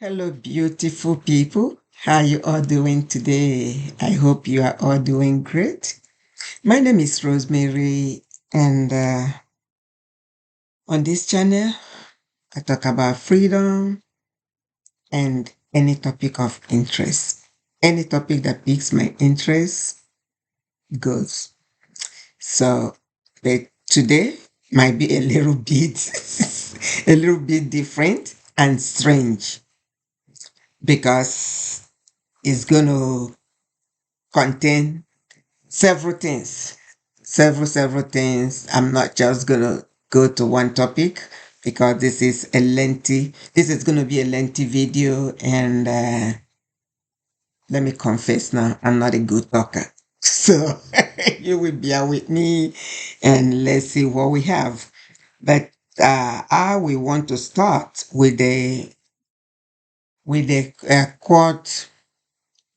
Hello, beautiful people. How you all doing today? I hope you are all doing great. My name is Rosemary, and on this channel, I talk about freedom and any topic of interest. Any topic that piques my interest goes. So, but today might be a little bit, a little bit different and strange because it's going to contain several things, several things. I'm not just gonna go to one topic because this is gonna be a lengthy video, and let me confess now, I'm not a good talker. So you will bear with me and let's see what we have. But I will want to start with the court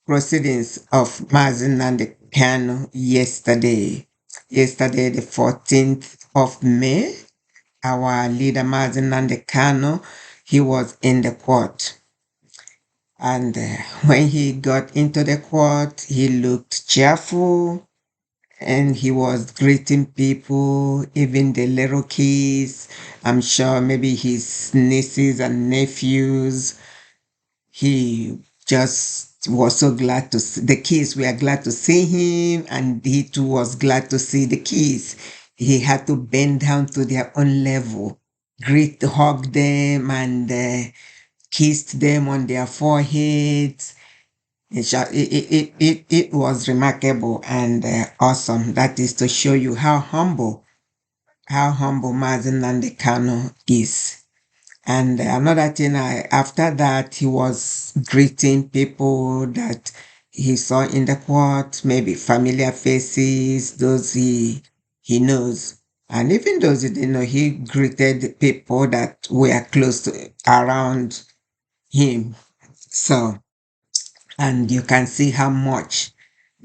proceedings of Mazen and the Kanu yesterday. Yesterday, the 14th of May, our leader Mazen Nande Kanu, he was in the court. And when he got into the court, he looked cheerful and he was greeting people, even the little kids. I'm sure maybe his nieces and nephews. He just was so glad to see the kids were glad to see him, and he too was glad to see the kids. He had to bend down to their own level, hug them, and kissed them on their foreheads. It was remarkable and awesome. That is to show you how humble Mazen Nandekano is. And another thing, after that, he was greeting people that he saw in the court, maybe familiar faces, those he knows. And even those he didn't know, he greeted people that were close to, around him. So, and you can see how much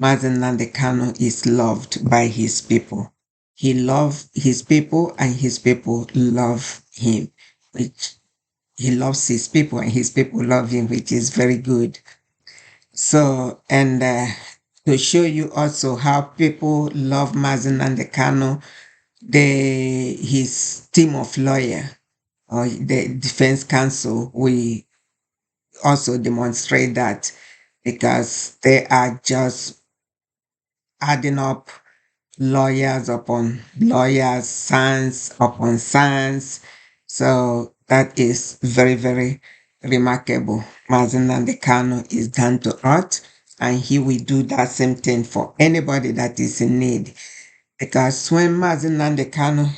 Mazen Nandekano is loved by his people. He loves his people and his people love him, which he loves his people and his people love him, which is very good. So, and to show you also how people love Mazen and the Kano, his team of lawyer or the defense counsel, we also demonstrate that because they are just adding up lawyers upon lawyers, sons upon sons. So that is very, very remarkable. Mazen Nandekano is down to earth, and he will do that same thing for anybody that is in need. Because when Mazen Nandekano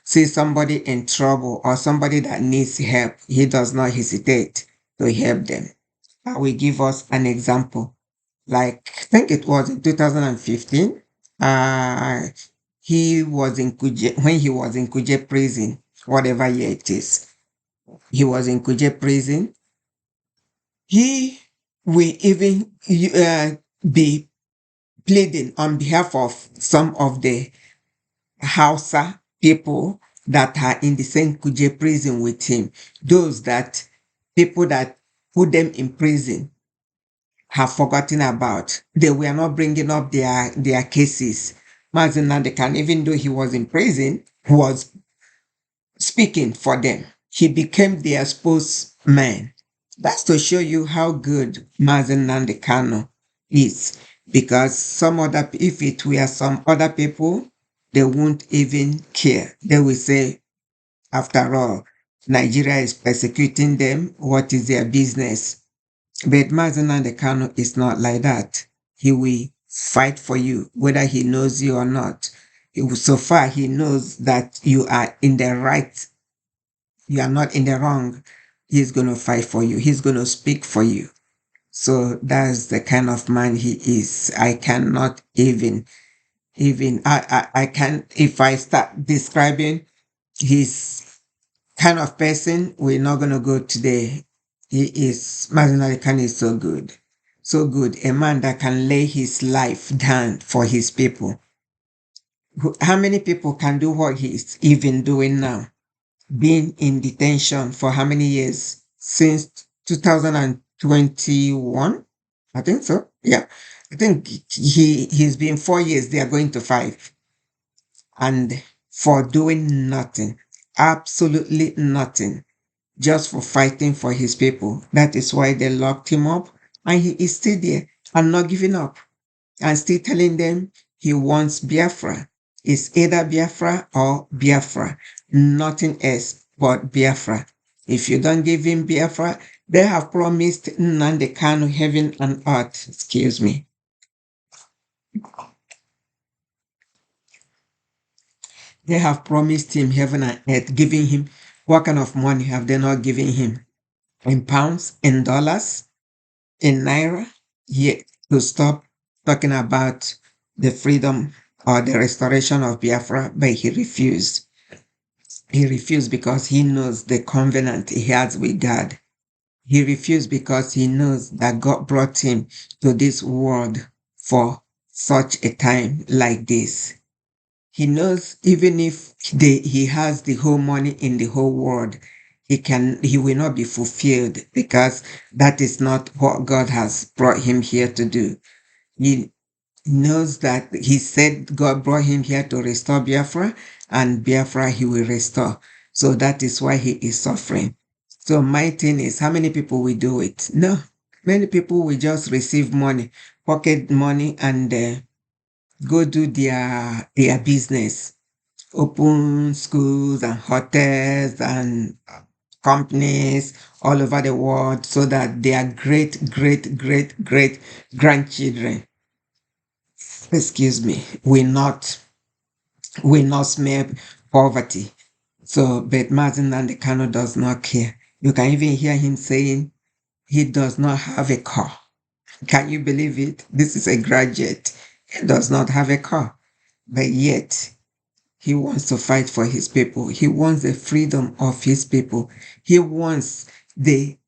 sees somebody in trouble or somebody that needs help, he does not hesitate to help them. I will give us an example. Like, I think it was in 2015. Uh, he was in Kuje, when he was in Kuje prison, whatever year it is. He was in Kuje prison. He will even be pleading on behalf of some of the Hausa people that are in the same Kuje prison with him. Those that people that put them in prison have forgotten about. They were not bringing up their cases. Mazen Nandekan, even though he was in prison, was speaking for them. He became their spokesman. That's to show you how good Mazen Nandekano is. Because if it were some other people, they won't even care. They will say, after all, Nigeria is persecuting them. What is their business? But Mazen Kanu is not like that. He will fight for you, whether he knows you or not. So far, he knows that you are in the right, you are not in the wrong. He's going to fight for you. He's going to speak for you. So that's the kind of man he is. I cannot I can, if I start describing his kind of person, we're not going to go today. Mazen Ali Khan is so good. So good. A man that can lay his life down for his people. How many people can do what he's even doing now? been in detention for how many years? Since 2021? I think so. Yeah. I think he's been 4 years. They are going to five. And for doing nothing, absolutely nothing, just for fighting for his people. That is why they locked him up. And he is still there and not giving up and still telling them he wants Biafra. It's either Biafra or Biafra, nothing else but Biafra. If you don't give him Biafra, they have promised Nnamdi Kanu heaven and earth. Excuse me. They have promised him heaven and earth, giving him what kind of money have they not given him? In pounds, in dollars, in naira? Yet to stop talking about the freedom or the restoration of Biafra, but he refused. He refused because he knows the covenant he has with God. He refused because he knows that God brought him to this world for such a time like this. He knows even if he has the whole money in the whole world, he will not be fulfilled because that is not what God has brought him here to do. He knows that he said God brought him here to restore Biafra, and Biafra he will restore. So that is why he is suffering. So my thing is, how many people will do it? No, many people will just receive money, pocket money, and go do their business, open schools and hotels and companies all over the world, so that their great grandchildren, excuse me, will not smell poverty. So, but Martin and the Kano does not care. You can even hear him saying he does not have a car. Can you believe it? This is a graduate. He does not have a car, but yet he wants to fight for his people. He wants the freedom of his people. He wants the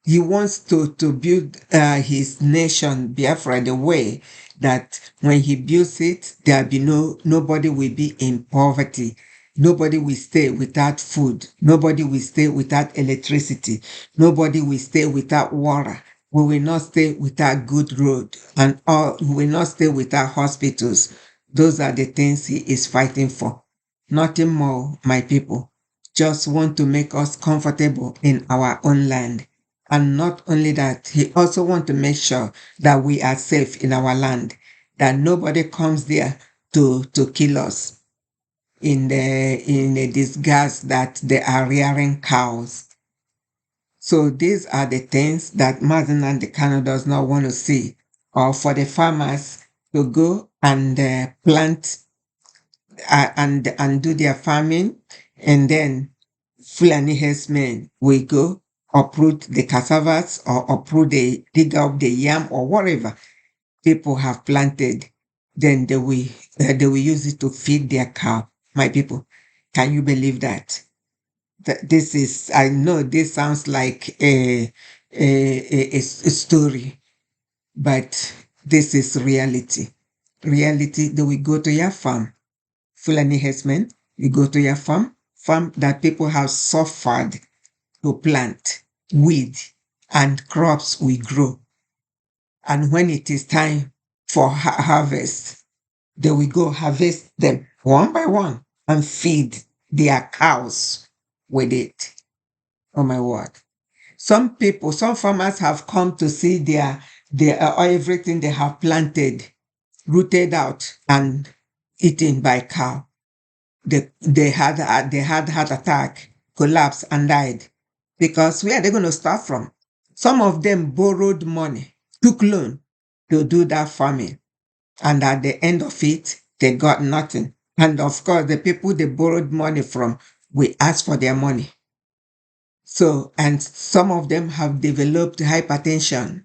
he wants to build his nation Biafra the way that when he builds it, there'll be nobody will be in poverty. Nobody will stay without food. Nobody will stay without electricity. Nobody will stay without water. We will not stay without good road, and all we will not stay without hospitals. Those are the things he is fighting for. Nothing more, my people. Just want to make us comfortable in our own land. And not only that, he also want to make sure that we are safe in our land, that nobody comes there to kill us in the disguise that they are rearing cows. So these are the things that Martin and the Kano does not want to see, or for the farmers to go and plant and do their farming, and then Fulani herdsmen will go uproot the cassavas or uproot dig up the yam or whatever people have planted. Then they will use it to feed their cow. My people, can you believe that? This is, I know this sounds like a story, but this is reality. Reality, they will go to your farm. Fulani herdsmen, you go to your farm that people have suffered to plant, weed, and crops will grow. And when it is time for harvest, they will go harvest them one by one and feed their cows with it. Oh my word. Some farmers have come to see their everything they have planted rooted out and eaten by cow. They had heart attack, collapse, and died. Because where are they going to start from? Some of them borrowed money, took loan to do that farming, and at the end of it, they got nothing. And of course, the people they borrowed money from will ask for their money. So, and some of them have developed hypertension,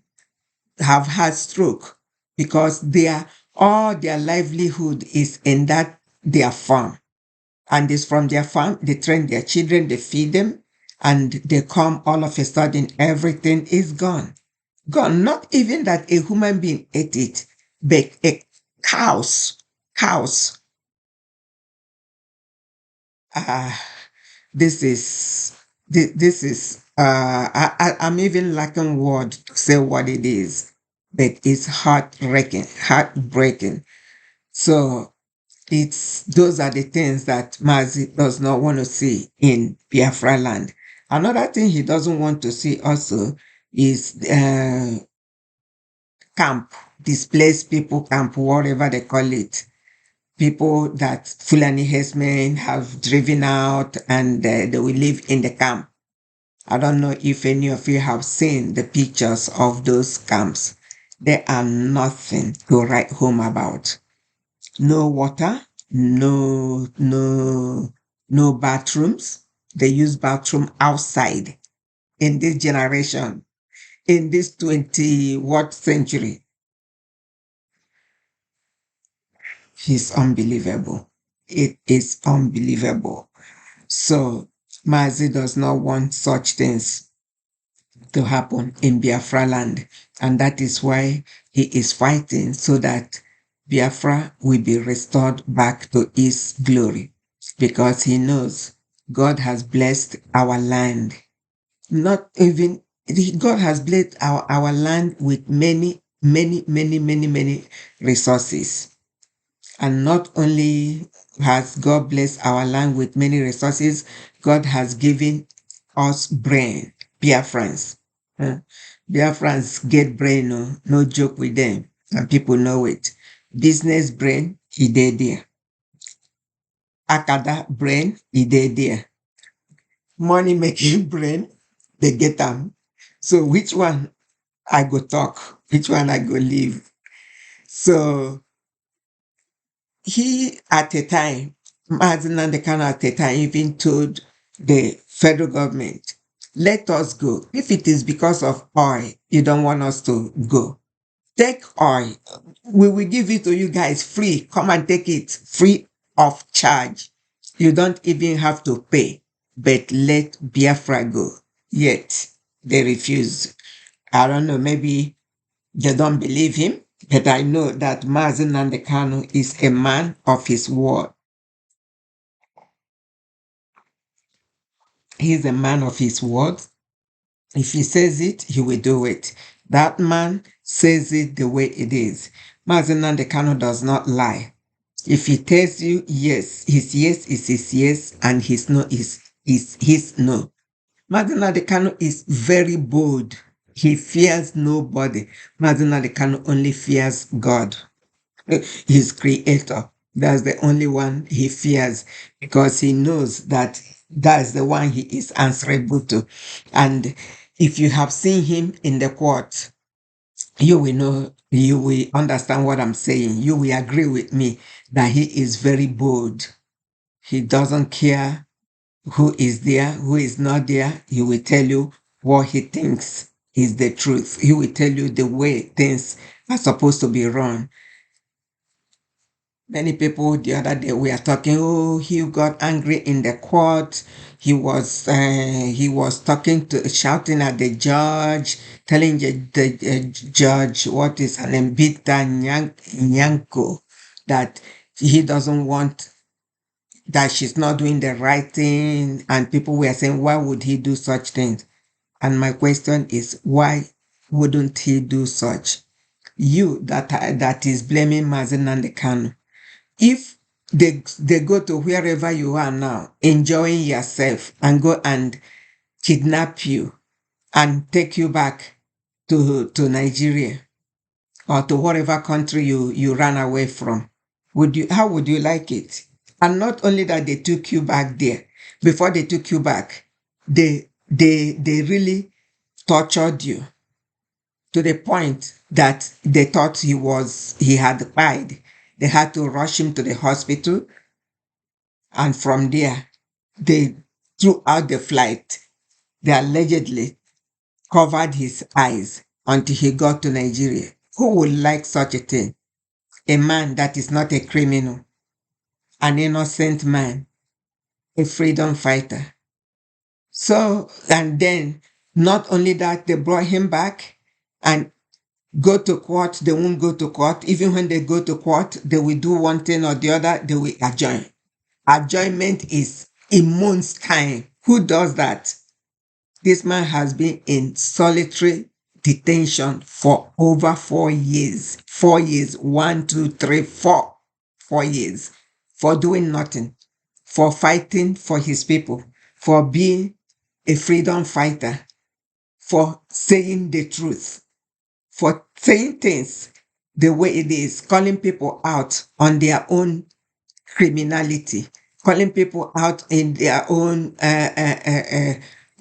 have had stroke, because all their livelihood is in that their farm. And it's from their farm, they train their children, they feed them, and they come all of a sudden, everything is gone. Gone. Not even that a human being ate it, but cows. Ah, This is I'm even lacking word to say what it is, but it's heartbreaking. So it's those are the things that Mazi does not want to see in Biafra land. Another thing he doesn't want to see also is camp, displaced people camp, whatever they call it. People that Fulani herdsmen have driven out and they will live in the camp. I don't know if any of you have seen the pictures of those camps. They are nothing to write home about. No water, no bathrooms. They use bathroom outside in this generation, in this 20 what century. It's unbelievable. It is unbelievable. So Mazi does not want such things to happen in Biafra land. And that is why he is fighting so that Biafra will be restored back to its glory. Because he knows God has blessed our land. Not even, God has blessed our land with many resources. And not only has God blessed our land with many resources, God has given us brain, Biafrans. Uh, Biafrans get brain, no joke with them, and people know it. Business brain, he did there. Akada brain, he did there. Money making brain, they get them. So which one I go talk? Which one I go leave? So he at a time, Mazen the Kanu at a time even told the federal government, let us go. If it is because of oil, you don't want us to go. Take oil. We will give it to you guys free. Come and take it free of charge. You don't even have to pay. But let Biafra go. Yet they refuse. I don't know, maybe they don't believe him, but I know that Mazen Kanu is a man of his word. He is a man of his word. If he says it, he will do it. That man says it the way it is. Mazen Kanu does not lie. If he tells you yes, his yes is his yes, and his no is his no. Mazen Kanu is very bold. He fears nobody. Mazen Kanu only fears God, his creator. That's the only one he fears because he knows that that's the one he is answerable to. And if you have seen him in the court, you will know, you will understand what I'm saying. You will agree with me that he is very bold. He doesn't care who is there, who is not there. He will tell you what he thinks is the truth. He will tell you the way things are supposed to be run. Many people the other day we are talking. Oh, he got angry in the court. He was talking to shouting at the judge, telling the judge what is an embita nyanko that he doesn't want, that she's not doing the right thing, and people were saying why would he do such things? And my question is why wouldn't he do such? You that is blaming Mazen and Kanu, if they go to wherever you are now, enjoying yourself, and go and kidnap you and take you back to Nigeria or to whatever country you ran away from, how would you like it? And not only that they took you back there, before they took you back, they really tortured you to the point that they thought he had died. They had to rush him to the hospital. And from there, they, throughout the flight, they allegedly covered his eyes until he got to Nigeria. Who would like such a thing? A man that is not a criminal, an innocent man, a freedom fighter. So, and then not only that, they brought him back and go to court. They won't go to court. Even when they go to court, they will do one thing or the other, they will adjourn. Adjournment is in months' time. Who does that? This man has been in solitary detention for over 4 years. 4 years. 1, 2, 3, 4. 4 years. For doing nothing. For fighting for his people. For being a freedom fighter. For saying the truth. For saying things the way it is. Calling people out on their own criminality, calling people out in their own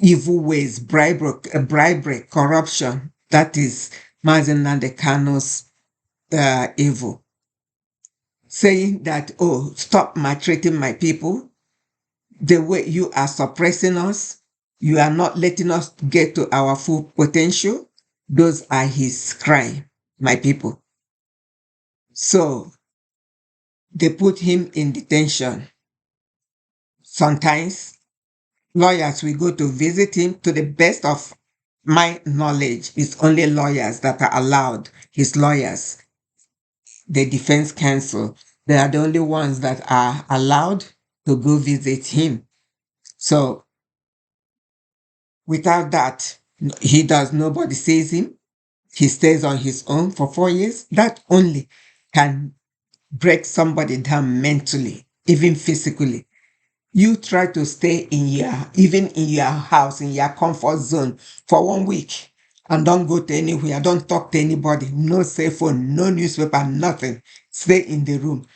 evil ways, bribery, corruption. That is Mazen Nandekano's evil. Saying that, oh, stop maltreating my people. The way you are suppressing us, you are not letting us get to our full potential. Those are his crime, my people. So they put him in detention. Sometimes lawyers will go to visit him. To the best of my knowledge, it's only lawyers that are allowed, his lawyers, the defense counsel. They are the only ones that are allowed to go visit him. So without that, nobody sees him. He stays on his own for 4 years. That only can break somebody down mentally, even physically. You try to stay even in your house, in your comfort zone for 1 week and don't go to anywhere. Don't talk to anybody. No cell phone, no newspaper, nothing. Stay in the room.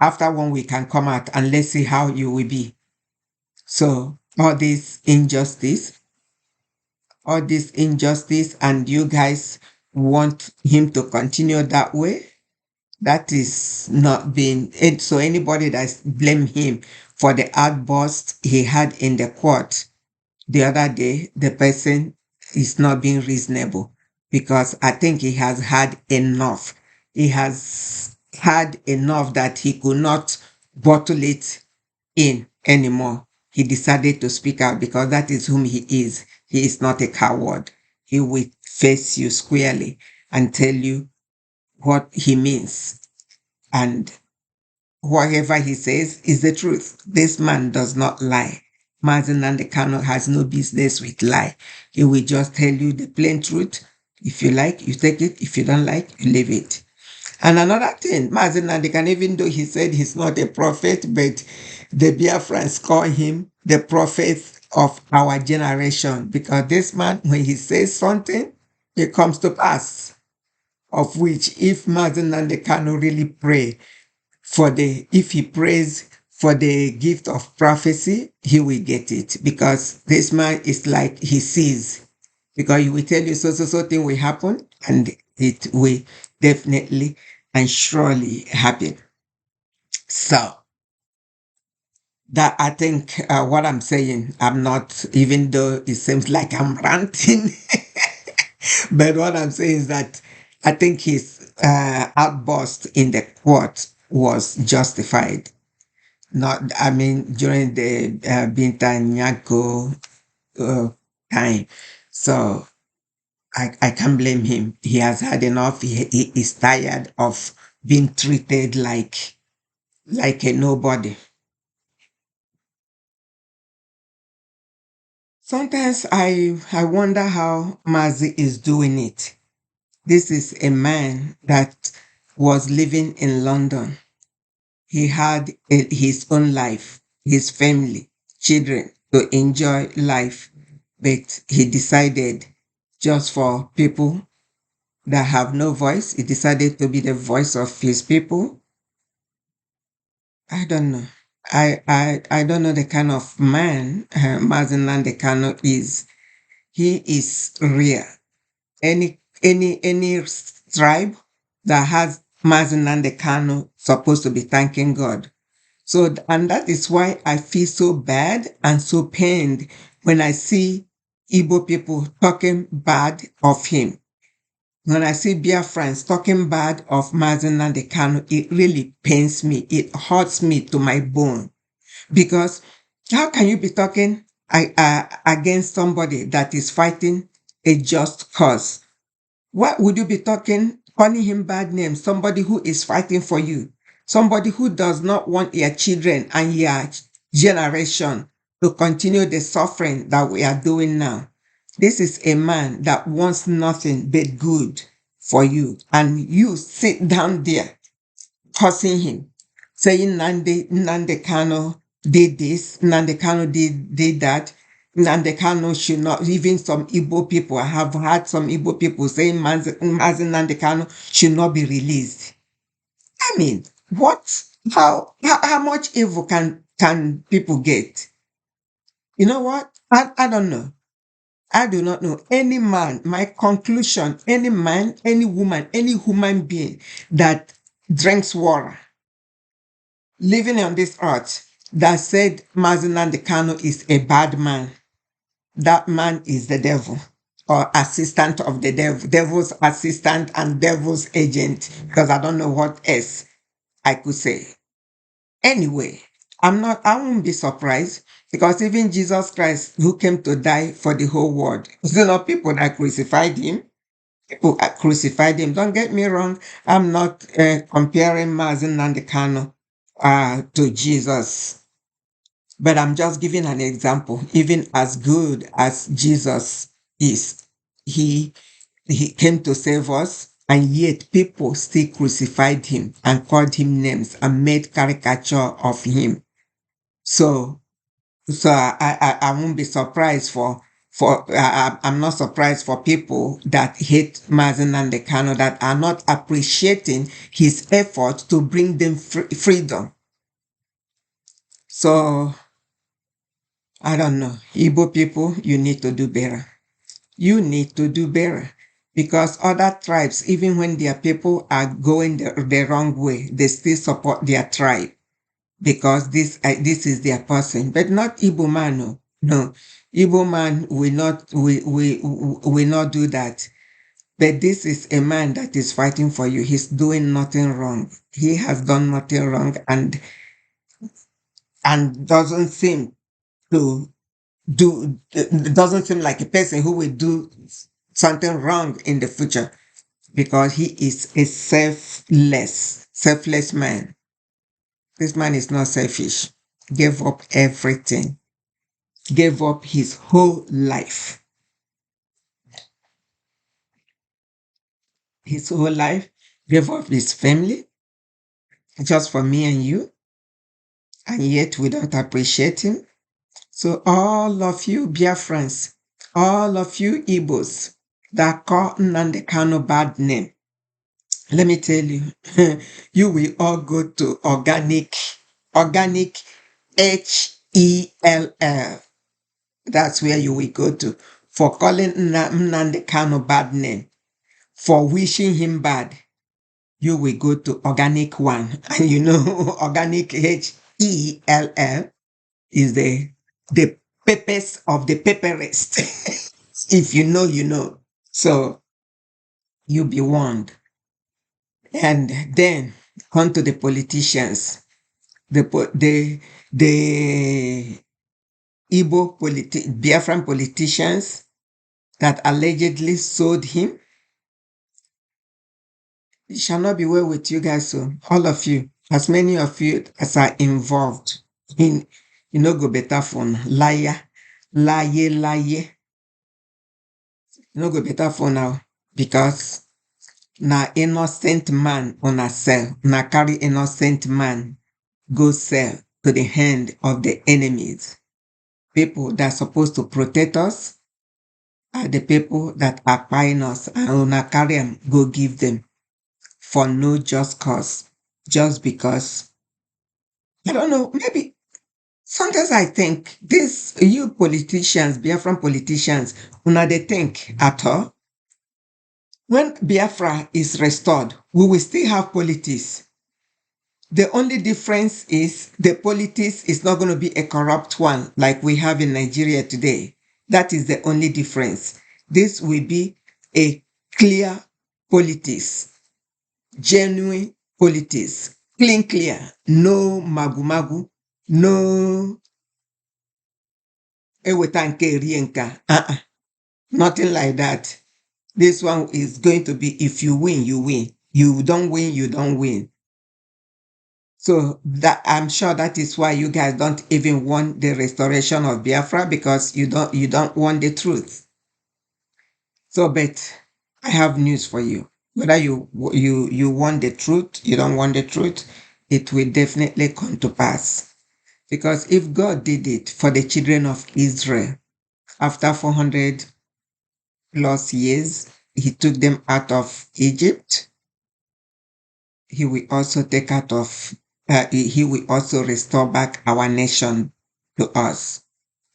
After 1 week and come out and let's see how you will be. So all this injustice, and you guys want him to continue that way. That is not being it. So anybody that blame him for the outburst he had in the court the other day, the person is not being reasonable, because I think he has had enough. He has had enough that he could not bottle it in anymore. He decided to speak out because that is whom he is. He is not a coward. He will face you squarely and tell you what he means. And whatever he says is the truth. This man does not lie. Mazen Nandekano has no business with lie. He will just tell you the plain truth. If you like, you take it. If you don't like, you leave it. And another thing, Mazen Nandekano, even though he said he's not a prophet, but the Biafrans call him the prophet of our generation, because this man, when he says something, it comes to pass. Of which, if Mazen Nandekano really pray if he prays for the gift of prophecy, he will get it, because this man is like he sees, because he will tell you so thing will happen, and it will definitely and surely happen. So that, I think, what I'm saying, I'm not, even though it seems like I'm ranting, but what I'm saying is that I think his outburst in the court was justified. Not, I mean, during the Binta Nyako uh, time. So I can't blame him. He has had enough. He is tired of being treated like a nobody. Sometimes I wonder how Mazi is doing it. This is a man that was living in London. He had his own life, his family, children to enjoy life, but he decided, just for people that have no voice, he decided to be the voice of his people. I don't know. I don't know the kind of man Mazen Nandekano is. He is rare. Any tribe that has Mazen Nandekano supposed to be thanking God. So, and that is why I feel so bad and so pained when I see Igbo people talking bad of him. When I see Biafrans talking bad of Mazen Nandekano, it really pains me. It hurts me to my bone. Because how can you be talking against somebody that is fighting a just cause? Why would you be calling him bad names? Somebody who is fighting for you, somebody who does not want your children and generation to continue the suffering that we are doing now. This is a man that wants nothing but good for you. And you sit down there cursing him, saying Nande Kano did this, Nande Kano did that. Nande Kano should not, even some Igbo people, I have heard some Igbo people saying Mazi Nande Kano should not be released. I mean, what, how much evil can people get? You know what? I don't know. I do not know any man, my conclusion, any man, any woman, any human being that drinks water living on this earth that said Mazinandi Kano is a bad man. That man is the devil or assistant of the devil, devil's assistant and devil's agent, because I don't know what else I could say. Anyway, I won't be surprised because even Jesus Christ, who came to die for the whole world, people that crucified him, people crucified him. Don't get me wrong. I'm not comparing Mazen Nandekano to Jesus, but I'm just giving an example. Even as good as Jesus is, he came to save us, and yet people still crucified him and called him names and made caricature of him. So I won't be surprised I'm not surprised for people that hate Mazen Nandekano, that are not appreciating his effort to bring them freedom. So I don't know. Igbo people, you need to do better. You need to do better, because other tribes, even when their people are going the wrong way, they still support their tribe because this is their person. But not Igbo man, no. No. Igbo man will not do that. But this is a man that is fighting for you. He's doing nothing wrong. He has done nothing wrong and doesn't seem to do, doesn't seem like a person who will do something wrong in the future, because he is a selfless man. This man is not selfish. Gave up everything. Gave up his whole life. His whole life. Gave up his family just for me and you. And yet we don't appreciate him. So all of you Biafrans, all of you Igbos that call Nnamdi Kanu bad name, let me tell you, you will all go to organic HELL. That's where you will go to for calling Nnamdi Kanu bad name, for wishing him bad. You will go to organic one, and you know organic HELL is the purpose of the paperist. If you know, you know. So you be warned. And then come to the politicians, the Igbo Biafran politicians that allegedly sold him. It shall not be well with you guys. So all of you, as many of you as are involved in, go better for liar, lie. Go better for now, because na innocent man on a sell, na carry innocent man go sell to the hand of the enemies. People that are supposed to protect us are the people that are buying us, and una carry them, go give them for no just cause, just because. I don't know, maybe sometimes I think this, you politicians, Biafran politicians, una they think at all. When Biafra is restored, we will still have politics. The only difference is the politics is not going to be a corrupt one like we have in Nigeria today. That is the only difference. This will be a clear politics, genuine politics, clear, no magu, no eweta nke rie nka. Nothing like that. This one is going to be, if you win, you win. You don't win, you don't win. So that I'm sure that is why you guys don't even want the restoration of Biafra, because you don't want the truth. So, but I have news for you. Whether you want the truth, you don't want the truth, it will definitely come to pass. Because if God did it for the children of Israel after 400 plus years, He took them out of Egypt. He will also take out of. He will also restore back our nation to us.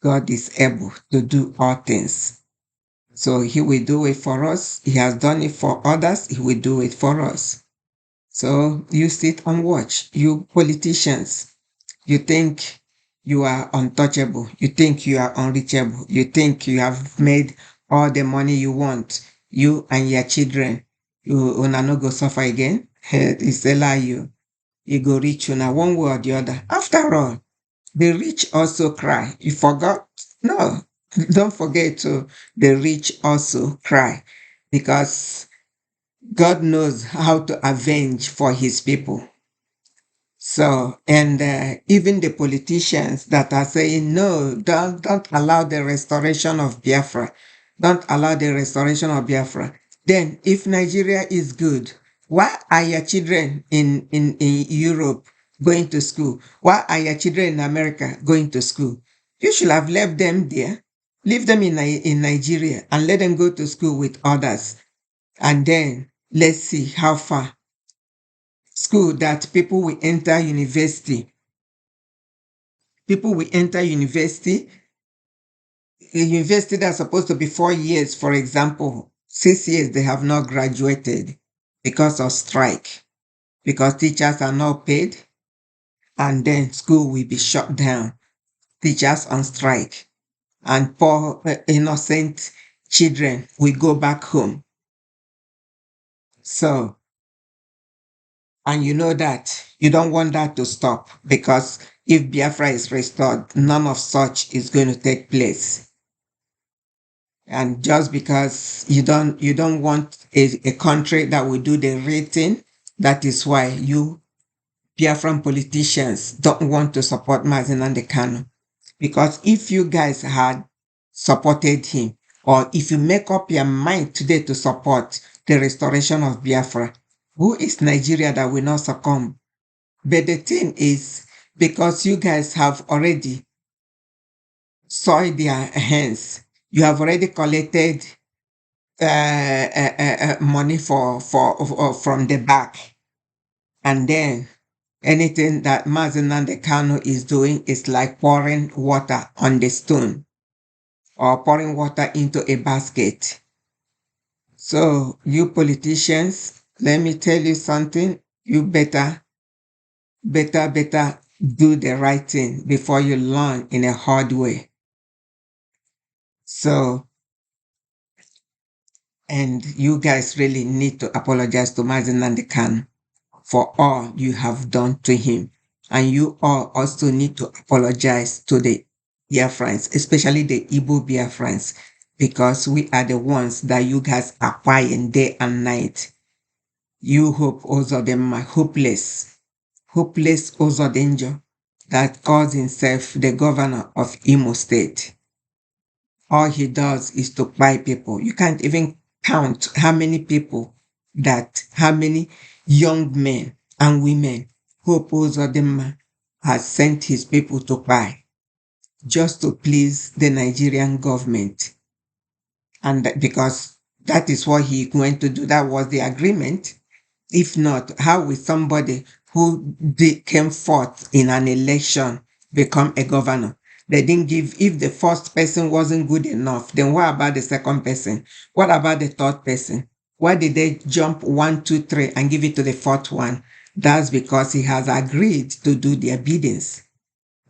God is able to do all things. So He will do it for us. He has done it for others. He will do it for us. So you sit and watch. You politicians, you think you are untouchable. You think you are unreachable. You think you have made all the money you want. You and your children, you una no go suffer again. It's a lie. You go reach una one way or the other. After all, the rich also cry. You forgot? No, don't forget to. The rich also cry, because God knows how to avenge for His people. So, and even the politicians that are saying, no, don't allow the restoration of Biafra. Don't allow the restoration of Biafra. Then, if Nigeria is good, why are your children in Europe going to school? Why are your children in America going to school? You should have left them there. Leave them in Nigeria and let them go to school with others. And then let's see how far. School that people will enter university. People will enter university. A university that's supposed to be 4 years, for example, 6 years, they have not graduated because of strike, because teachers are not paid, and then school will be shut down. Teachers on strike, and poor innocent children will go back home. So, and you know that you don't want that to stop, because if Biafra is restored, none of such is going to take place. And just because you don't want a country that will do the rating, that is why you Biafran politicians don't want to support Mazen Kanu. Because if you guys had supported him, or if you make up your mind today to support the restoration of Biafra, who is Nigeria that will not succumb? But the thing is, because you guys have already soiled their hands, you have already collected money for from the back, and then anything that Mazen Kanu is doing is like pouring water on the stone, or pouring water into a basket. So you politicians, let me tell you something. You better do the right thing before you learn in a hard way. So, and you guys really need to apologize to Mazen Kanu for all you have done to him. And you all also need to apologize to the Biafrans, especially the Igbo Biafrans, because we are the ones that you guys are crying day and night. You hope Uzodinma, hopeless Uzodinma, that calls himself the governor of Imo State. All he does is to buy people. You can't even count how many people how many young men and women Hope Uzodinma has sent his people to buy just to please the Nigerian government. And because that is what he went to do, that was the agreement. If not, how will somebody who came forth in an election become a governor? They didn't give, if the first person wasn't good enough, then what about the second person? What about the third person? Why did they jump 1, 2, 3 and give it to the fourth one? That's because he has agreed to do the obedience.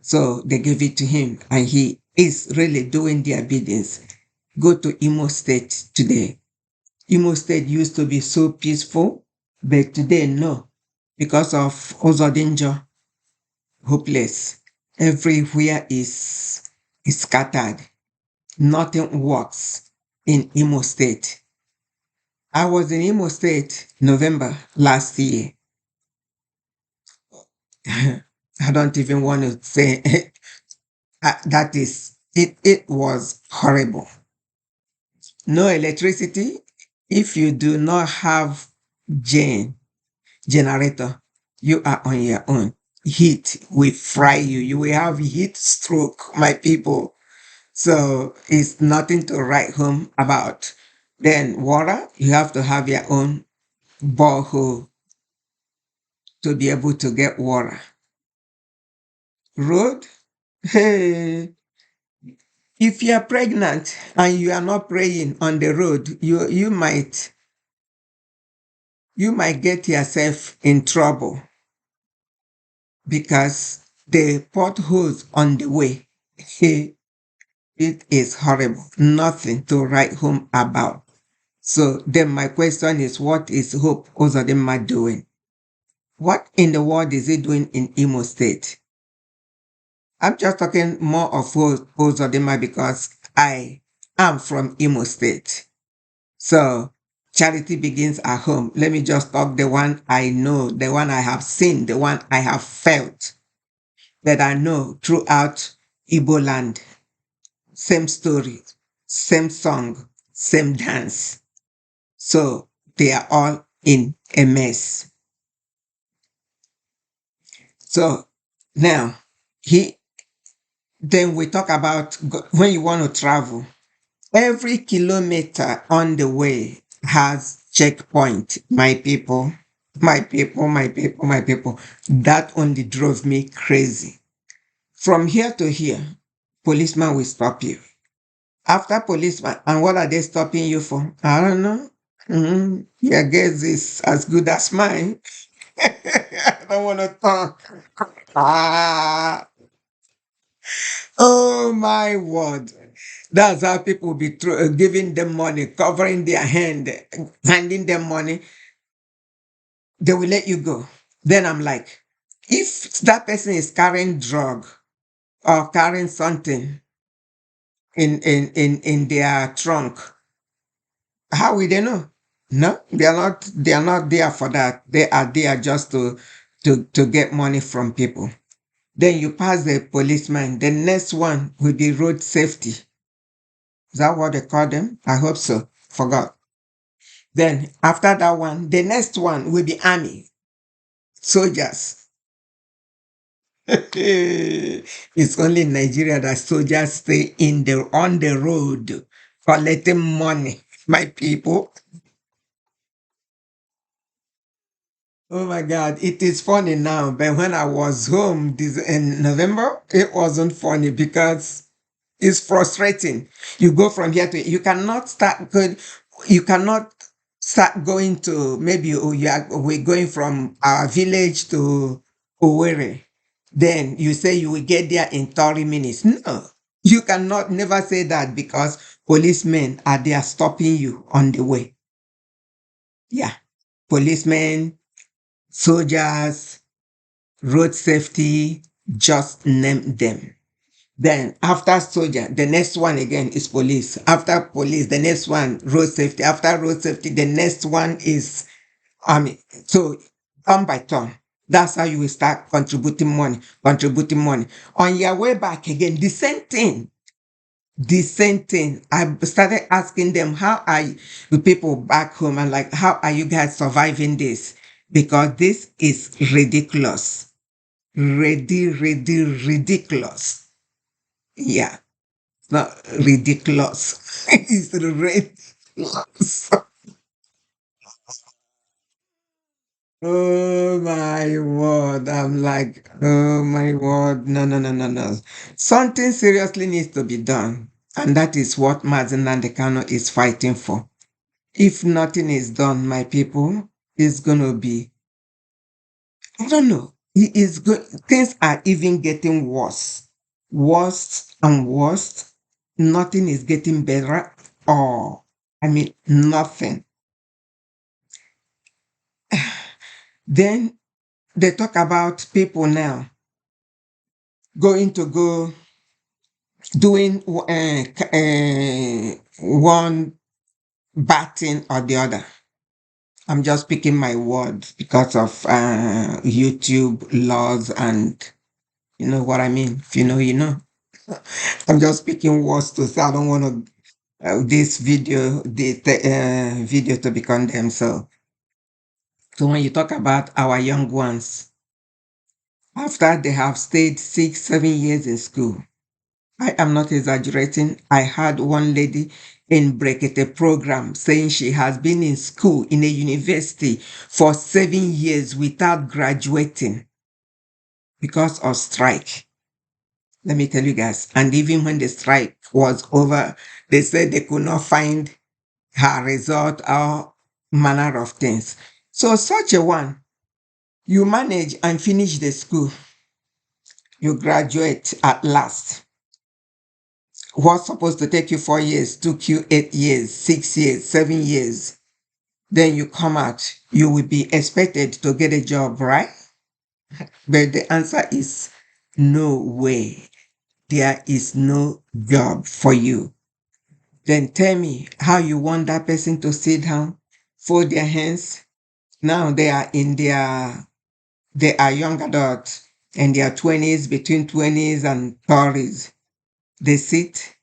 So they gave it to him, and he is really doing the obedience. Go to Imo State today. Imo State used to be so peaceful, but today, no. Because of Uzodinma, hopeless. Everywhere is scattered. Nothing works in Imo State. I was in Imo State November last year. I don't even want to say that is it. It was horrible. No electricity. If you do not have gen generator, you are on your own. Heat will fry you. You will have heat stroke, my people. So it's nothing to write home about. Then water, you have to have your own borehole to be able to get water. Road, hey, if you are pregnant and you are not praying on the road, you might get yourself in trouble because the potholes on the way, it is horrible. Nothing to write home about. So then my question is, what is Hope Uzodinma doing? What in the world is he doing in Imo State? I'm just talking more of Uzodinma because I am from Imo State. So charity begins at home. Let me just talk the one I know, the one I have seen, the one I have felt, that I know throughout Igbo land. Same story, same song, same dance. So they are all in a mess. So now he then we talk about when you want to travel. Every kilometer on the way has checkpoint, my people. My people, my people, my people. That only drove me crazy. From here to here, policeman will stop you. After policeman, and what are they stopping you for? I don't know. Your guess is as good as mine. I don't want to talk. Ah, oh my word. That's how people be giving them money, covering their hand, handing them money. They will let you go. Then I'm like, if that person is carrying drug or carrying something in their trunk, how will they know? No, they are not there for that. They are there just to get money from people. Then you pass the policeman. The next one will be road safety. Is that what they call them? I hope so. Forgot. Then after that one, the next one will be army, soldiers. It's only in Nigeria that soldiers stay on the road collecting money. My people. Oh my God, it is funny now, but when I was home this in November, it wasn't funny because it's frustrating. You go from here to you cannot start going to maybe we're going from our village to Owerri. Then you say you will get there in 30 minutes. No, you cannot never say that because policemen are there stopping you on the way. Yeah, policemen, soldiers, road safety, just name them. Then after soldier, the next one again is police. After police, the next one, road safety. After road safety, the next one is army. So turn by turn. That's how you will start contributing money, contributing money. On your way back again, the same thing. The same thing. I started asking them, how are the people back home? And like, how are you guys surviving this? Because this is ridiculous. Ridiculous. Yeah. Not ridiculous. It's ridiculous. Oh my word. I'm like, oh my word. No, no, no, no, no. Something seriously needs to be done. And that is what Mazen Kanu is fighting for. If nothing is done, my people, it's gonna be, I don't know. It is good. Things are even getting worse. Worse and worse. Nothing is getting better. Or, I mean, nothing. Then they talk about people now going to go doing one bad thing or the other. I'm just picking my words because of YouTube laws and you know what I mean. If you know, you know. I'm just picking words to say I don't want to this video to be condemned. So when you talk about our young ones, after they have stayed 6, 7 years in school, I am not exaggerating. I had one lady in Brekete program saying she has been in school in a university for 7 years without graduating because of strike. Let me tell you guys. And even when the strike was over, they said they could not find her result or manner of things. So such a one, you manage and finish the school, you graduate at last. What's supposed to take you 4 years took you 8 years, 6 years, 7 years. Then you come out, you will be expected to get a job, right? But the answer is no way. There is no job for you. Then tell me how you want that person to sit down, fold their hands. Now they are young adults in their 20s, between 20s and 30s. They sit,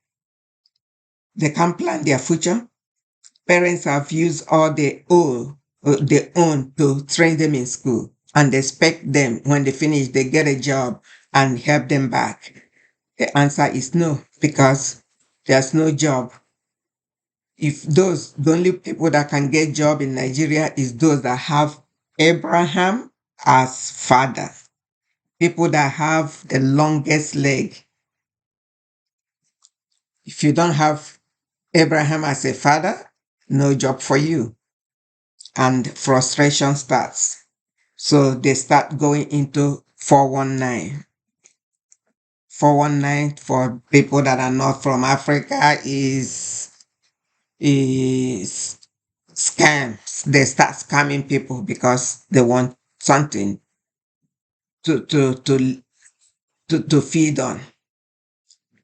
they can't plan their future. Parents have used all they own to train them in school and expect them when they finish, they get a job and help them back. The answer is no, because there's no job. If the only people that can get job in Nigeria is those that have Abraham as father, people that have the longest leg. If you don't have Abraham as a father, no job for you. And frustration starts. So they start going into 419. 419 for people that are not from Africa is scams. They start scamming people because they want something to to to to feed on.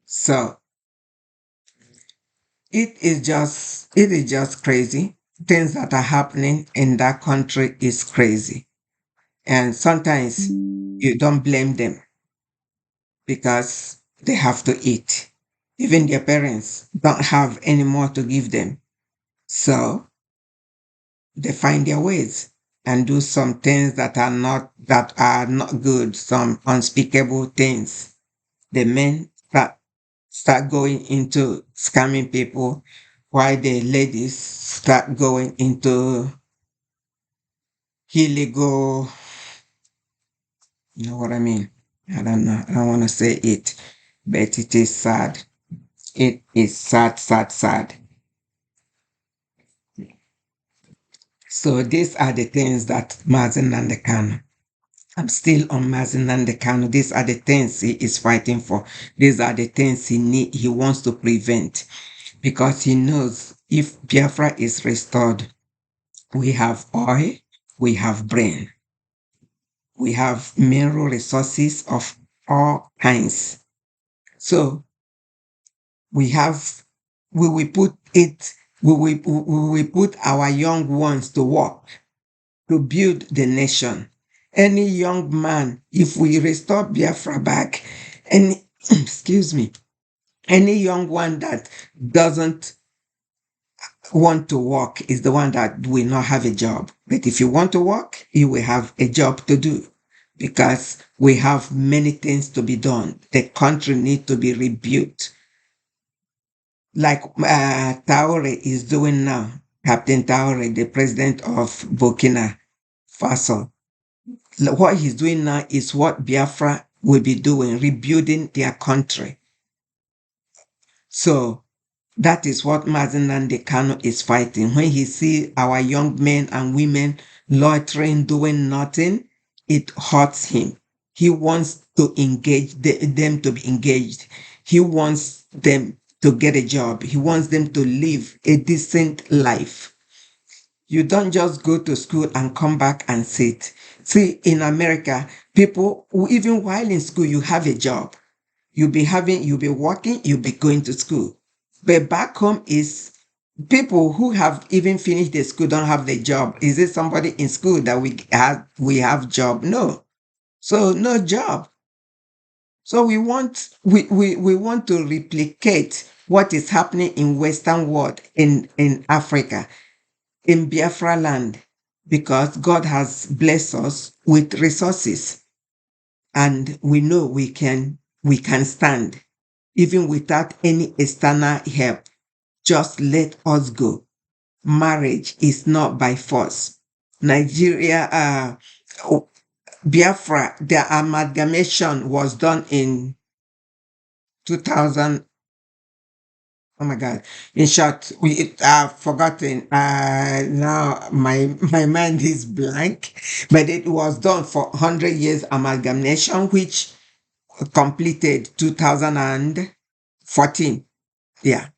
So it is just crazy. Things that are happening in that country is crazy. And sometimes you don't blame them because they have to eat. Even their parents don't have any more to give them. So they find their ways and do some things that are not good, some unspeakable things. The men start going into scamming people while the ladies start going into illegal, you know what I mean? I don't know. I don't want to say it, but it is sad. It is sad, sad, sad. So these are the things that Mazen Kanu. I'm still on Mazen Kanu. These are the things he is fighting for. These are the things he wants to prevent because he knows if Biafra is restored, we have oil, we have brain, we have mineral resources of all kinds. So we have, we will put it, we will put our young ones to work to build the nation. Any young man, if we restore Biafra back, any, excuse me, any young one that doesn't want to work is the one that will not have a job. But if you want to work, you will have a job to do because we have many things to be done. The country needs to be rebuilt like Traore is doing now. Captain Traore, the president of Burkina Faso. What he's doing now is what Biafra will be doing, rebuilding their country. So that is what Mazen Kanu is fighting. When he see our young men and women loitering, doing nothing, it hurts him. He wants to engage them to be engaged. He wants them to get a job. He wants them to live a decent life. You don't just go to school and come back and sit. See, in America, people, even while in school, you have a job. You'll be working, you'll be going to school. But back home is People who have even finished the school don't have the job. Is it somebody in school that we have job? No. So no job. So we want to replicate what is happening in Western world in Africa, in Biafra land, because God has blessed us with resources, and we know we can stand even without any external help. Just let us go. Marriage is not by force. Nigeria, Biafra, the amalgamation was done in 2000. Oh my God. In short, I've forgotten. Now my mind is blank, but it was done for 100 years amalgamation, which completed 2014. Yeah.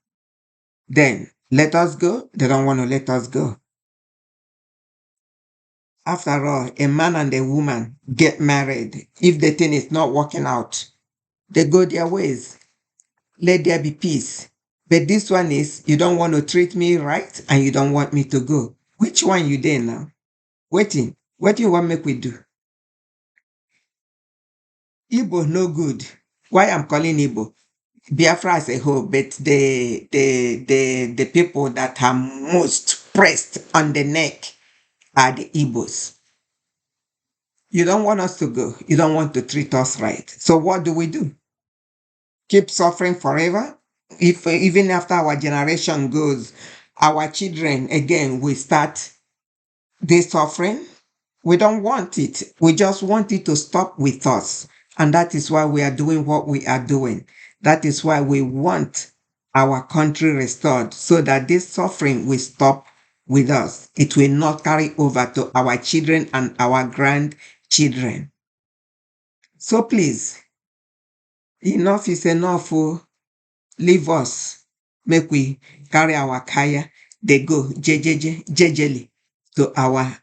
Then let us go. They don't want to let us go. After all, a man and a woman get married. If the thing is not working out, they go their ways. Let there be peace. But this one is, you don't want to treat me right and you don't want me to go. Which one you there now? Waiting. What do you want me to do? Igbo no good. Why I'm calling Igbo? Biafra as a whole, but the people that are most pressed on the neck are the Igbos. You don't want us to go. You don't want to treat us right. So what do we do? Keep suffering forever? If even after our generation goes, our children again will start this suffering? We don't want it. We just want it to stop with us. And that is why we are doing what we are doing. That is why we want our country restored so that this suffering will stop with us. It will not carry over to our children and our grandchildren. So please, enough is enough. Oh. Leave us. Make we carry our kaya. They go jejely to our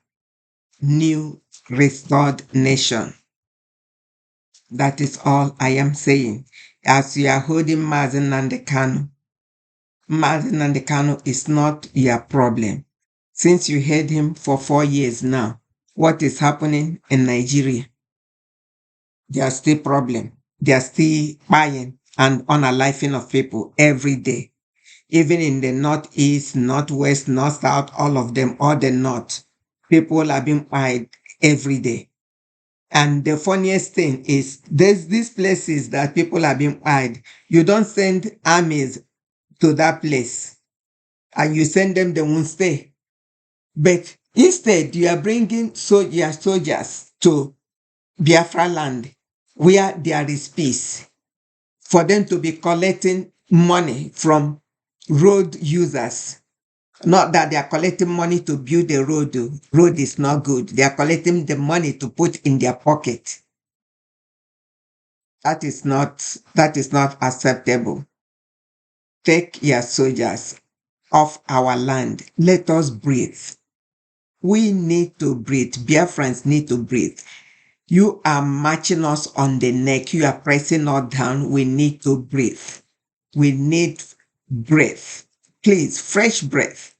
new restored nation. That is all I am saying. As you are holding Mazen and the Kanu is not your problem. Since you had him for 4 years now, what is happening in Nigeria? There are still problems. There are still buying and unaliving of people every day. Even in the northeast, northwest, north, south, all of them, all the north, people are being buyed every day. And the funniest thing is there's these places that people are being hired. You don't send armies to that place and you send them, they won't stay. But instead, you are bringing soldiers to Biafra land where there is peace for them to be collecting money from road users. Not that they are collecting money to build the road. Road is not good. They are collecting the money to put in their pocket. That is not acceptable. Take your soldiers off our land. Let us breathe. We need to breathe. Biafrans need to breathe. You are marching us on the neck. You are pressing us down. We need to breathe. We need breath. Please, fresh breath.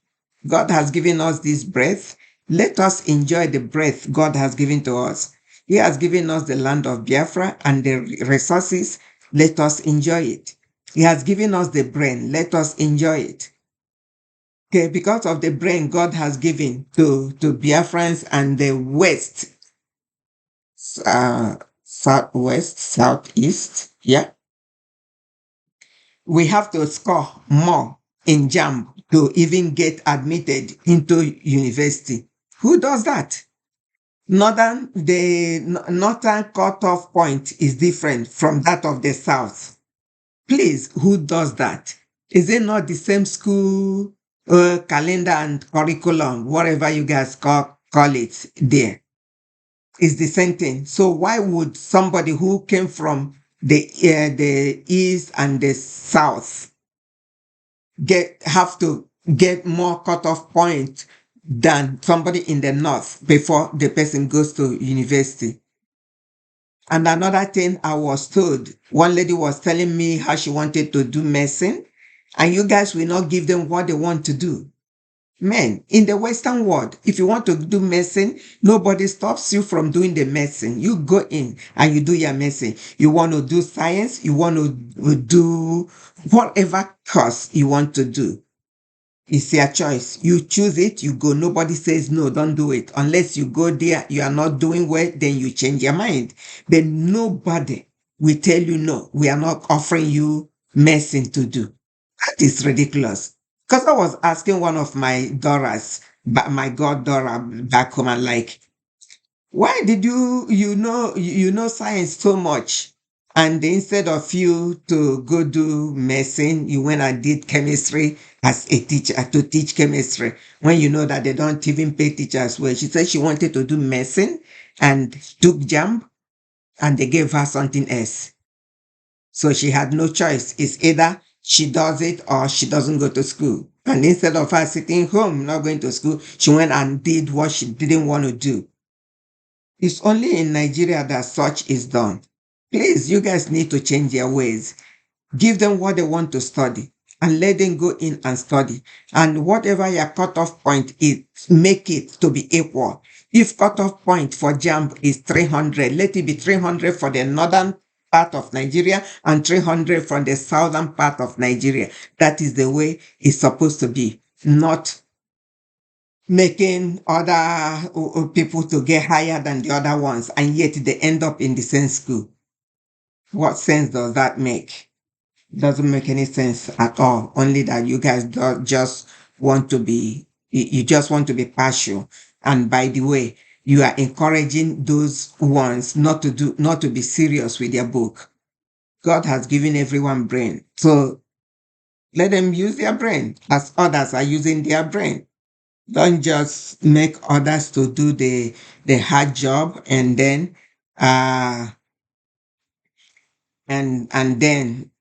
God has given us this breath. Let us enjoy the breath God has given to us. He has given us the land of Biafra and the resources. Let us enjoy it. He has given us the brain. Let us enjoy it. Okay, because of the brain God has given to Biafrans and the West, Southwest, Southeast, yeah, we have to score more in JAM to even get admitted into university. Who does that? The northern cutoff point is different from that of the south. Please, who does that? Is it not the same school calendar and curriculum, whatever you guys call it there? It's the same thing. So why would somebody who came from the east and the south have to get more cutoff point than somebody in the north before the person goes to university? And another thing I was told, one lady was telling me how she wanted to do medicine and you guys will not give them what they want to do. Men, in the Western world, if you want to do medicine, nobody stops you from doing the medicine. You go in and you do your medicine. You want to do science, you want to do whatever course you want to do. It's your choice. You choose it, you go. Nobody says no, don't do it. Unless you go there, you are not doing well, then you change your mind. But nobody will tell you no, we are not offering you medicine to do. That is ridiculous. Because I was asking one of my daughters, my goddaughter back home, and like, why did you know science so much? And instead of you to go do medicine, you went and did chemistry as a teacher to teach chemistry when you know that they don't even pay teachers well. She said she wanted to do medicine and took jump and they gave her something else. So she had no choice. It's either she does it or she doesn't go to school. And instead of her sitting home, not going to school, she went and did what she didn't want to do. It's only in Nigeria that such is done. Please, you guys need to change your ways. Give them what they want to study and let them go in and study. And whatever your cutoff point is, make it to be equal. If cutoff point for JAMB is 300, let it be 300 for the northern part of Nigeria and 300 from the southern part of Nigeria. That is the way it's supposed to be, not making other people to get higher than the other ones, and yet they end up in the same school. What sense does that make? Doesn't make any sense at all. Only that you guys just want to be, you just want to be partial. And by the way, you are encouraging those ones not to be serious with their book. God has given everyone brain. So let them use their brain as others are using their brain. Don't just make others to do the hard job and then uh and then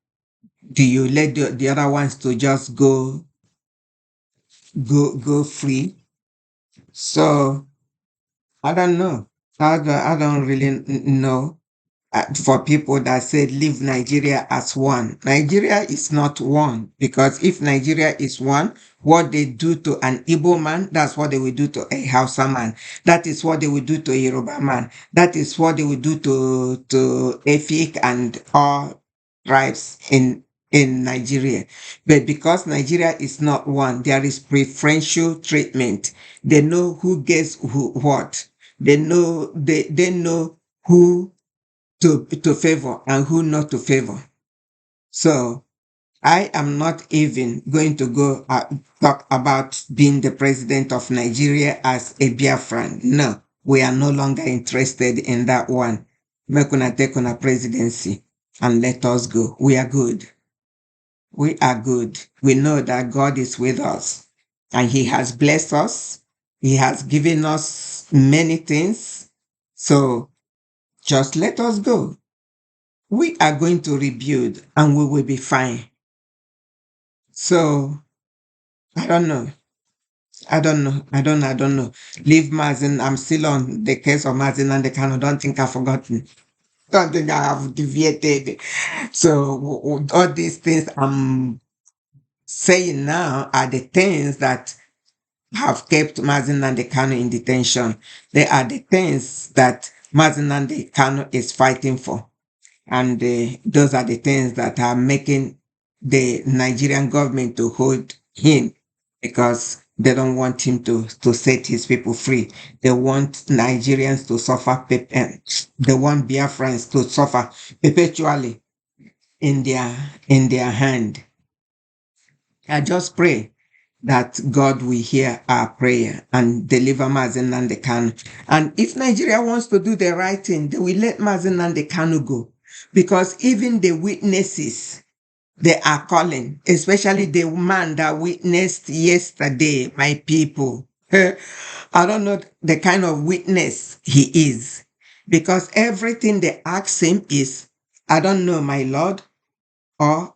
do you let the other ones to just go free. So I don't know. I don't really know. For people that said leave Nigeria as one. Nigeria is not one, because if Nigeria is one, what they do to an Igbo man, that's what they will do to a Hausa man. That is what they will do to a Yoruba man. That is what they will do to Efik and all tribes in Nigeria. But because Nigeria is not one, there is preferential treatment. They know who gets who what. They know who to favor and who not to favor. So I am not even going to go talk about being the president of Nigeria as a Biafran. No, we are no longer interested in that one. Make una take una presidency and let us go. We are good. We are good. We know that God is with us and He has blessed us. He has given us many things. So just let us go. We are going to rebuild and we will be fine. So I don't know. I don't know. Leave Mazin. I'm still on the case of Mazin and the Kanu. Don't think I've forgotten. Don't think I have deviated. So all these things I'm saying now are the things that have kept Mazin and the Kanu in detention. They are the things that Mazin and the Kanu is fighting for. And those are the things that are making the Nigerian government to hold him, because they don't want him to set his people free. They want Nigerians to suffer, they want Biafrans to suffer perpetually in their hand. I just pray that God will hear our prayer and deliver Mazen Kanu. And if Nigeria wants to do the right thing, they will let Mazen Kanu go. Because even the witnesses they are calling, especially the man that witnessed yesterday, my people. I don't know the kind of witness he is. Because everything they ask him is, I don't know, my Lord, or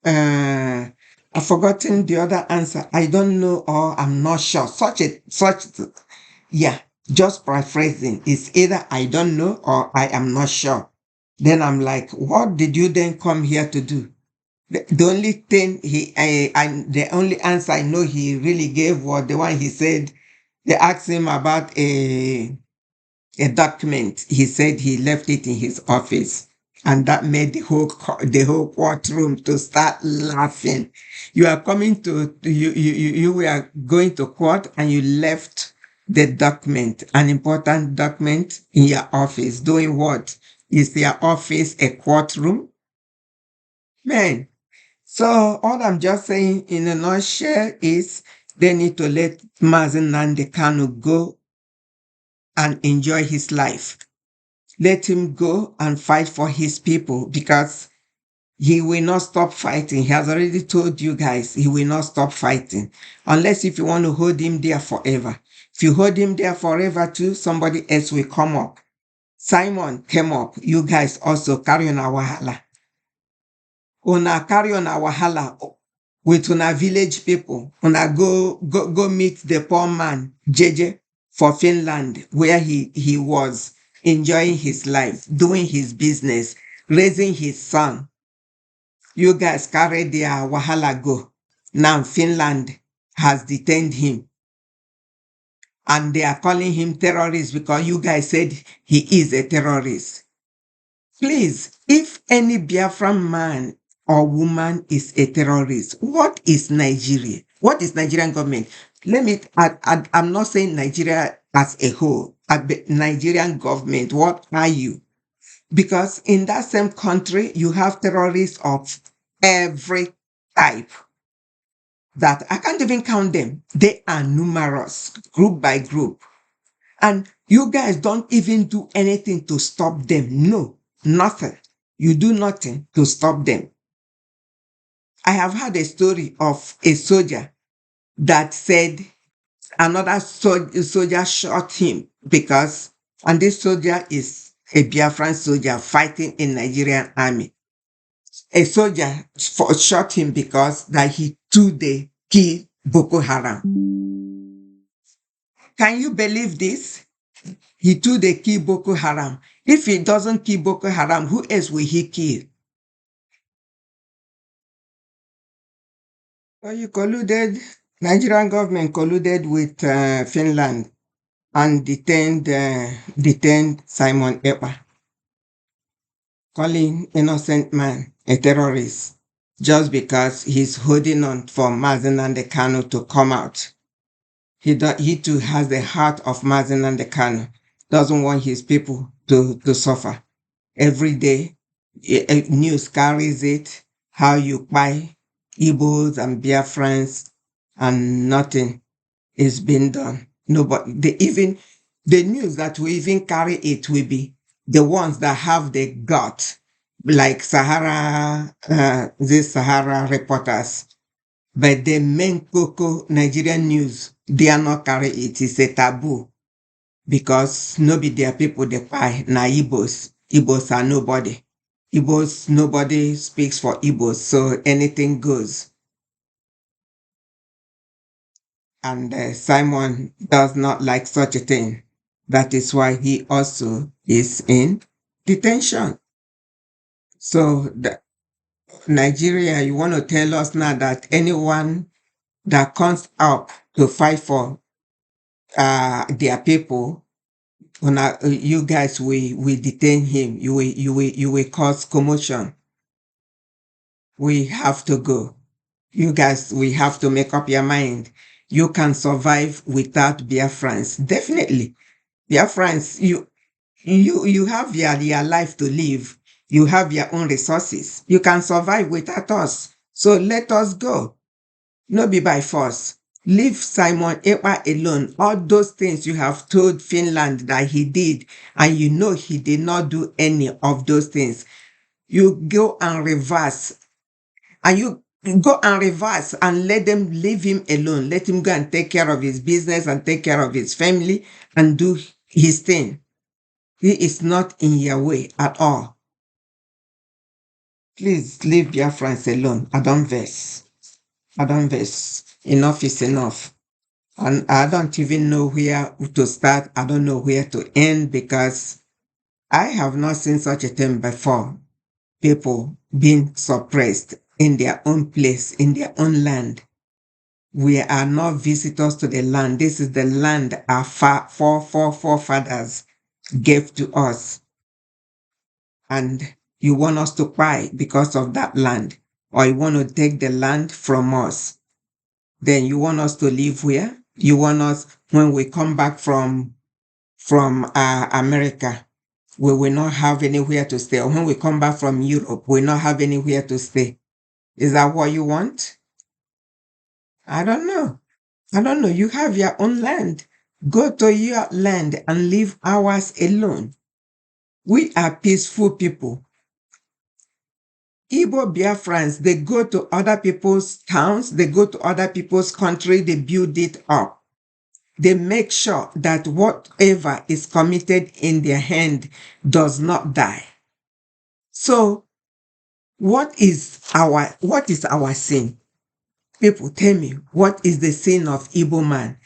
I've forgotten the other answer. I don't know, or I'm not sure. Yeah, just paraphrasing. It's either I don't know or I am not sure. Then I'm like, what did you then come here to do? The only thing and the only answer I know he really gave was the one he said. They asked him about a document. He said he left it in his office, and that made the whole courtroom to start laughing. You are coming to you were going to court and you left the document, an important document, in your office. Doing what? Is your office a courtroom? Man. So all I'm just saying in a nutshell is they need to let Mazen Nande Kanu go and enjoy his life. Let him go and fight for his people, because he will not stop fighting. He has already told you guys he will not stop fighting. Unless if you want to hold him there forever. If you hold him there forever too, somebody else will come up. Simon came up. You guys also carry on our wahala. Una carry on our wahala with una village people. Una go meet the poor man, JJ, for Finland, where he was enjoying his life, doing his business, raising his son. You guys carry their wahala go. Now Finland has detained him. And they are calling him terrorist because you guys said he is a terrorist. Please, if any Biafran man or woman is a terrorist, what is Nigeria? What is Nigerian government? I'm not saying Nigeria as a whole, Nigerian government, what are you? Because in that same country, you have terrorists of every type that I can't even count them. They are numerous, group by group. And you guys don't even do anything to stop them. No, nothing. You do nothing to stop them. I have heard a story of a soldier that said another soldier shot him and this soldier is a Biafran soldier fighting in Nigerian army. A soldier shot him because that he too they kill Boko Haram. Can you believe this? He too they kill Boko Haram. If he doesn't kill Boko Haram, who else will he kill? Well, you colluded, Nigerian government colluded with Finland and detained Simon Ekpa, calling innocent man a terrorist just because he's holding on for Mazen and the Kanu to come out. He too has the heart of Mazen and the Kanu, doesn't want his people to suffer. Every day, news carries it, how you buy Igbos and Biafrans, and nothing is being done. Nobody, the news that we even carry it will be the ones that have the gut, like these Sahara reporters. But the main Coco Nigerian news, they are not carry it. It's a taboo because nobody their people they buy. Na Igbos. Igbos are nobody. Igbos, nobody speaks for Igbos, so anything goes. And Simon does not like such a thing. That is why he also is in detention. So, Nigeria, you want to tell us now that anyone that comes up to fight for their people, you guys will detain him. You will cause commotion. We have to go. You guys, we have to make up your mind. You can survive without Biafrans. Definitely. Biafrans, you have your life to live. You have your own resources. You can survive without us. So let us go. No be by force. Leave Simon Ekpa alone. All those things you have told Finland that he did, and you know he did not do any of those things. You go and reverse. And you go and reverse and let them leave him alone. Let him go and take care of his business and take care of his family and do his thing. He is not in your way at all. Please leave Biafrans alone. I don't vex. I don't vex. Enough is enough. And I don't even know where to start. I don't know where to end because I have not seen such a thing before. People being suppressed in their own place, in their own land. We are not visitors to the land. This is the land our forefathers gave to us. And you want us to cry because of that land, or you want to take the land from us. Then you want us to live where? You want us, when we come back from America, we will not have anywhere to stay. Or when we come back from Europe, we will not have anywhere to stay. Is that what you want? I don't know. I don't know. You have your own land. Go to your land and leave ours alone. We are peaceful people. Igbo Biafrans, they go to other people's towns, they go to other people's country, they build it up. They make sure that whatever is committed in their hand does not die. So, what is our sin? People tell me, what is the sin of Igbo man?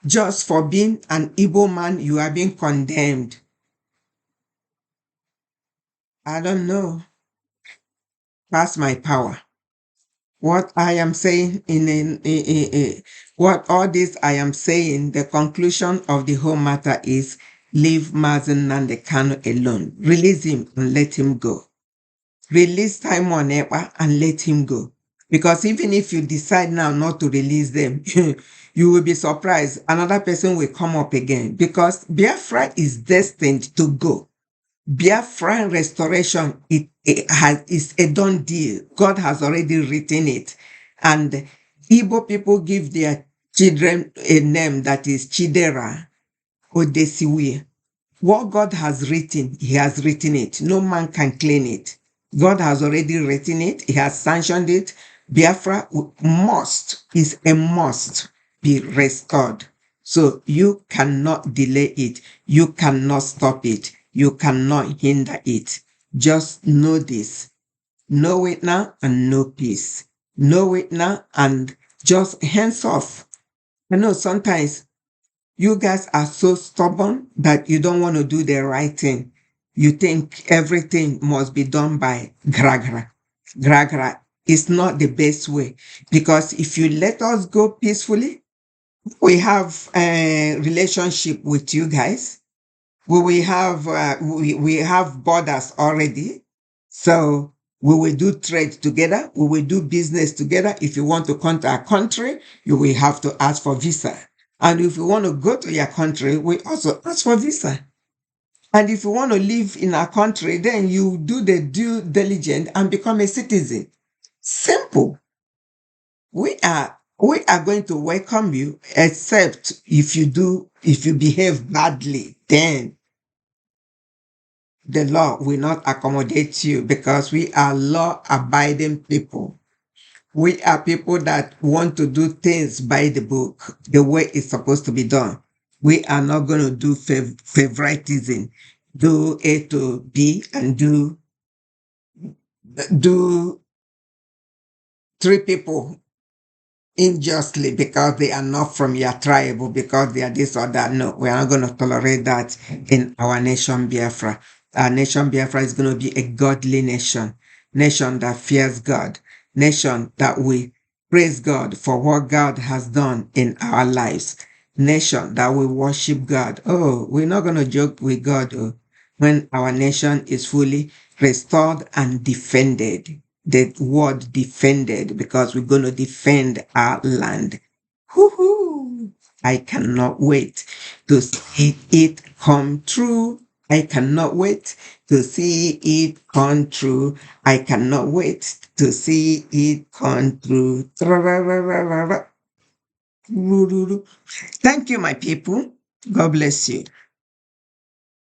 Just for being an Igbo man, you are being condemned. I don't know. Past my power. What I am saying what all this I am saying, the conclusion of the whole matter is leave Mazen Nnamdi Kanu alone. Release him and let him go. Release Simon Ekpa and let him go. Because even if you decide now not to release them, you will be surprised. Another person will come up again because Biafra is destined to go. Biafran restoration is a done deal. God has already written it. And Igbo people give their children a name that is Chidera Odesiwe. What God has written, He has written it. No man can claim it. God has already written it. He has sanctioned it. Biafra is a must be restored. So you cannot delay it. You cannot stop it. You cannot hinder it. Just know this. Know it now and know peace. Know it now and just hands off. I know sometimes you guys are so stubborn that you don't want to do the right thing. You think everything must be done by gragra. Gragra is not the best way because if you let us go peacefully, we have a relationship with you guys. We have borders already, so we will do trade together. We will do business together. If you want to come to our country, you will have to ask for visa. And if you want to go to your country, we also ask for visa. And if you want to live in our country, then you do the due diligence and become a citizen. Simple. We are going to welcome you, except if you behave badly, then the law will not accommodate you because we are law abiding people. We are people that want to do things by the book, the way it's supposed to be done. We are not going to do favoritism, do A to B and do three people unjustly because they are not from your tribe or because they are this or that. No, we are not going to tolerate that in our nation Biafra. Our nation Biafra is going to be a godly nation that fears God, nation that we praise God for what God has done in our lives, nation that we worship God. Oh, we're not going to joke with God when our nation is fully restored and defended. The word defended because we're going to defend our land. Woohoo! I cannot wait to see it come true. I cannot wait to see it come true. I cannot wait to see it come true. Thank you, my people. God bless you.